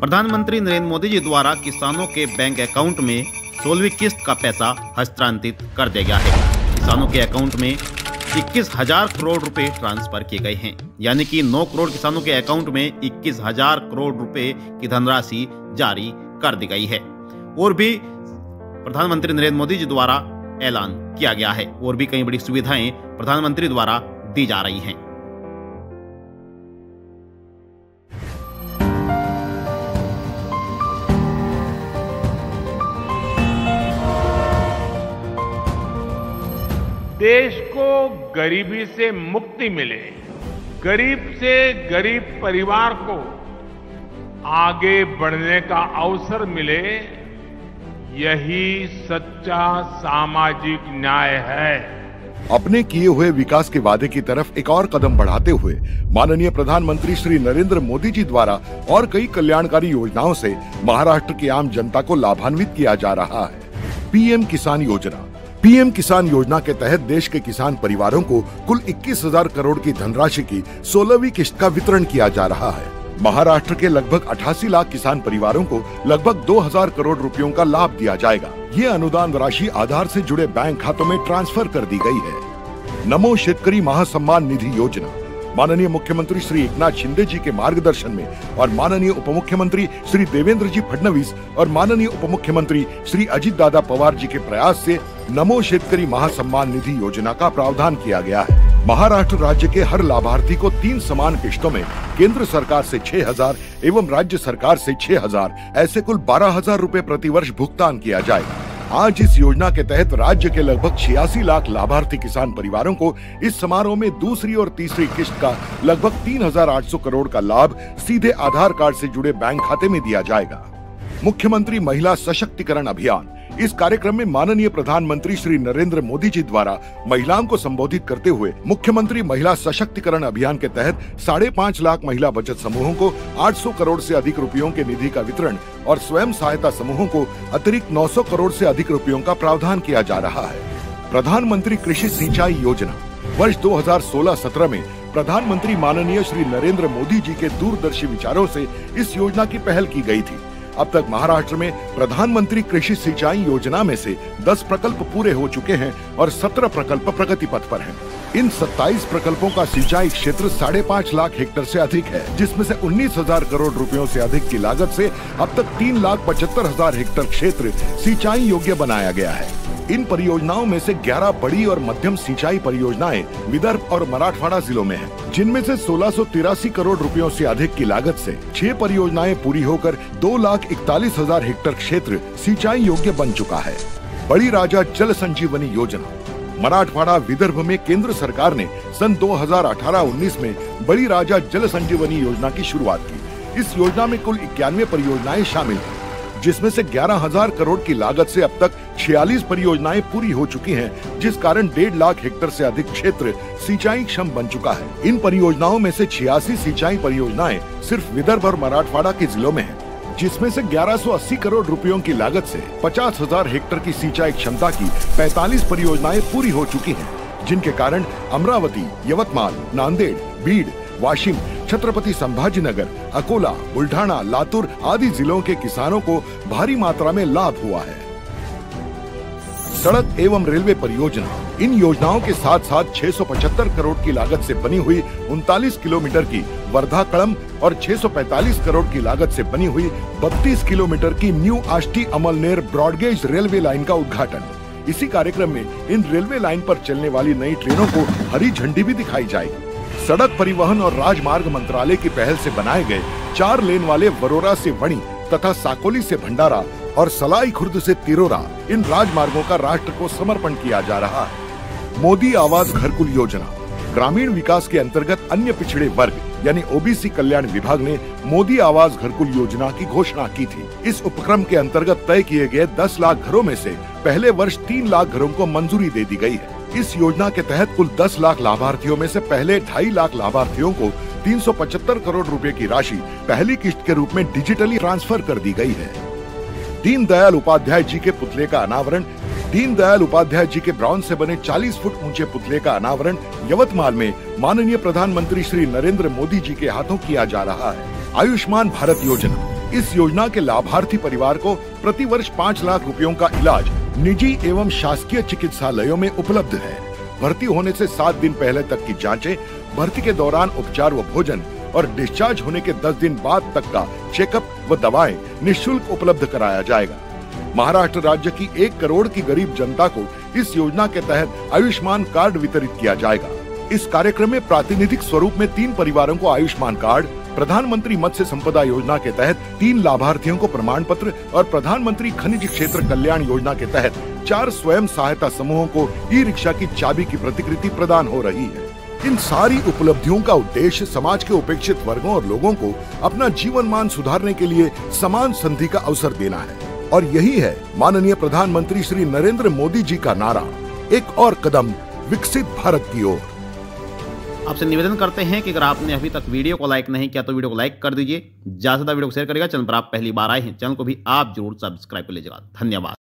प्रधानमंत्री नरेंद्र मोदी जी द्वारा किसानों के बैंक अकाउंट में 16वीं किस्त का पैसा हस्तांतरित कर दिया गया है। किसानों के अकाउंट में 21,000 करोड़ रुपए ट्रांसफर किए गए हैं, यानी कि 9 करोड़ किसानों के अकाउंट में 21,000 करोड़ रुपए की धनराशि जारी कर दी गई है। और भी प्रधानमंत्री नरेंद्र मोदी जी द्वारा ऐलान किया गया है और भी कई बड़ी सुविधाएं प्रधानमंत्री द्वारा दी जा रही हैं। देश को गरीबी से मुक्ति मिले, गरीब से गरीब परिवार को आगे बढ़ने का अवसर मिले, यही सच्चा सामाजिक न्याय है। अपने किए हुए विकास के वादे की तरफ एक और कदम बढ़ाते हुए माननीय प्रधानमंत्री श्री नरेंद्र मोदी जी द्वारा और कई कल्याणकारी योजनाओं से महाराष्ट्र की आम जनता को लाभान्वित किया जा रहा है। पीएम किसान योजना। पीएम किसान योजना के तहत देश के किसान परिवारों को कुल 21,000 करोड़ की धनराशि की 16वीं किस्त का वितरण किया जा रहा है। महाराष्ट्र के लगभग 88 लाख किसान परिवारों को लगभग 2,000 करोड़ रुपयों का लाभ दिया जाएगा। ये अनुदान राशि आधार से जुड़े बैंक खातों में ट्रांसफर कर दी गई है। नमो शेतकरी महासम्मान निधि योजना। माननीय मुख्यमंत्री श्री एकनाथ शिंदे जी के मार्गदर्शन में और माननीय उपमुख्यमंत्री श्री देवेंद्र जी फडणवीस और माननीय उपमुख्यमंत्री श्री अजित दादा पवार जी के प्रयास से नमो शेतकरी महासम्मान निधि योजना का प्रावधान किया गया है। महाराष्ट्र राज्य के हर लाभार्थी को 3 समान किश्तों में केंद्र सरकार से 6,000 एवं राज्य सरकार से 6,000 ऐसे कुल 12,000 रूपए प्रतिवर्ष भुगतान किया जाएगा। आज इस योजना के तहत राज्य के लगभग 86 लाख लाभार्थी किसान परिवारों को इस समारोह में दूसरी और तीसरी किश्त का लगभग 3,800 करोड़ का लाभ सीधे आधार कार्ड से जुड़े बैंक खाते में दिया जाएगा। मुख्यमंत्री महिला सशक्तिकरण अभियान। इस कार्यक्रम में माननीय प्रधानमंत्री श्री नरेंद्र मोदी जी द्वारा महिलाओं को संबोधित करते हुए मुख्यमंत्री महिला सशक्तिकरण अभियान के तहत 5.5 लाख महिला बचत समूहों को 800 करोड़ से अधिक रुपयों के निधि का वितरण और स्वयं सहायता समूहों को अतिरिक्त 900 करोड़ से अधिक रुपयों का प्रावधान किया जा रहा है। प्रधानमंत्री कृषि सिंचाई योजना। वर्ष 2016-17 में प्रधानमंत्री माननीय श्री नरेंद्र मोदी जी के दूरदर्शी विचारों से इस योजना की पहल की गई थी। अब तक महाराष्ट्र में प्रधानमंत्री कृषि सिंचाई योजना में से 10 प्रकल्प पूरे हो चुके हैं और 17 प्रकल्प प्रगति पथ पर हैं। इन 27 प्रकल्पों का सिंचाई क्षेत्र 5.5 लाख हेक्टेयर से अधिक है, जिसमें से 19,000 करोड़ रुपयों से अधिक की लागत से अब तक 3,75,000 हेक्टेयर क्षेत्र सिंचाई योग्य बनाया गया है। इन परियोजनाओं में से 11 बड़ी और मध्यम सिंचाई परियोजनाएं विदर्भ और मराठवाड़ा जिलों में हैं, जिनमें से 1683 करोड़ रुपयों से अधिक की लागत से 6 परियोजनाएं पूरी होकर 2,41,000 हेक्टेयर क्षेत्र सिंचाई योग्य बन चुका है। बड़ी राजा जल संजीवनी योजना। मराठवाड़ा विदर्भ में केंद्र सरकार ने सन 2018-19 में बड़ी राजा जल संजीवनी योजना की शुरुआत की। इस योजना में कुल 91 परियोजनाएं शामिल हैं, जिसमें से 11,000 करोड़ की लागत से अब तक 46 परियोजनाएं पूरी हो चुकी हैं, जिस कारण 1.5 लाख हेक्टेयर से अधिक क्षेत्र सिंचाई क्षम बन चुका है। इन परियोजनाओं में से 86 सिंचाई परियोजनाएं सिर्फ विदर्भ और मराठवाड़ा के जिलों में हैं, जिसमें से 1180 करोड़ रुपयों की लागत से 50,000 हेक्टेयर की सिंचाई क्षमता की 45 परियोजनाएं पूरी हो चुकी हैं, जिनके कारण अमरावती, यवतमाल, नांदेड़, बीड, वाशिम, छत्रपति संभाजीनगर, अकोला, बुल्ढाना, लातूर आदि जिलों के किसानों को भारी मात्रा में लाभ हुआ है। सड़क एवं रेलवे परियोजना। इन योजनाओं के साथ साथ 675 करोड़ की लागत से बनी हुई 39 किलोमीटर की वर्धा कड़म और 645 करोड़ की लागत से बनी हुई 32 किलोमीटर की new Ashti Amalner broad gauge railway line का उद्घाटन। इसी कार्यक्रम में इन रेलवे लाइन पर चलने वाली नई ट्रेनों को हरी झंडी भी दिखाई जाएगी। सड़क परिवहन और राजमार्ग मंत्रालय की पहल से बनाए गए 4 लेन वाले वरोरा से वणी तथा साकोली से भंडारा और सलाई खुर्द से तिरोरा इन राजमार्गों का राष्ट्र को समर्पण किया जा रहा है। मोदी आवास घरकुल योजना। ग्रामीण विकास के अंतर्गत अन्य पिछड़े वर्ग यानी ओबीसी कल्याण विभाग ने मोदी आवास घरकुल योजना की घोषणा की थी। इस उपक्रम के अंतर्गत तय किए गए 10 लाख घरों में से पहले वर्ष 3 लाख घरों को मंजूरी दे दी गई है। इस योजना के तहत कुल 10 लाख लाभार्थियों में से पहले 2.5 लाख लाभार्थियों को 375 करोड़ रुपए की राशि पहली किश्त के रूप में डिजिटली ट्रांसफर कर दी गई है। दीनदयाल उपाध्याय जी के पुतले का अनावरण। दीनदयाल उपाध्याय जी के ब्रॉन्ज से बने 40 फुट ऊंचे पुतले का अनावरण यवतमाल में माननीय प्रधानमंत्री श्री नरेंद्र मोदी जी के हाथों किया जा रहा है। आयुष्मान भारत योजना। इस योजना के लाभार्थी परिवार को प्रति वर्ष 5 लाख रुपयों का इलाज निजी एवं शासकीय चिकित्सालयों में उपलब्ध है। भर्ती होने से 7 दिन पहले तक की जांचें, भर्ती के दौरान उपचार व भोजन और डिस्चार्ज होने के 10 दिन बाद तक का चेकअप व दवाएं निःशुल्क उपलब्ध कराया जाएगा। महाराष्ट्र राज्य की 1 करोड़ की गरीब जनता को इस योजना के तहत आयुष्मान कार्ड वितरित किया जाएगा। इस कार्यक्रम में प्रातिनिधिक स्वरूप में 3 परिवारों को आयुष्मान कार्ड, प्रधानमंत्री मत्स्य संपदा योजना के तहत 3 लाभार्थियों को प्रमाण पत्र और प्रधानमंत्री खनिज क्षेत्र कल्याण योजना के तहत 4 स्वयं सहायता समूहों को ई-रिक्शा की चाबी की प्रतिकृति प्रदान हो रही है। इन सारी उपलब्धियों का उद्देश्य समाज के उपेक्षित वर्गों और लोगों को अपना जीवन मान सुधारने के लिए समान संधि का अवसर देना है। और यही है माननीय प्रधानमंत्री श्री नरेंद्र मोदी जी का नारा, एक और कदम विकसित भारत की ओर। आपसे निवेदन करते हैं कि अगर आपने अभी तक वीडियो को लाइक नहीं किया तो वीडियो को लाइक कर दीजिए, ज्यादा से ज्यादा वीडियो को शेयर करिएगा। चैनल पर आप पहली बार आए हैं, चैनल को भी आप जरूर सब्सक्राइब कर लीजिएगा। धन्यवाद।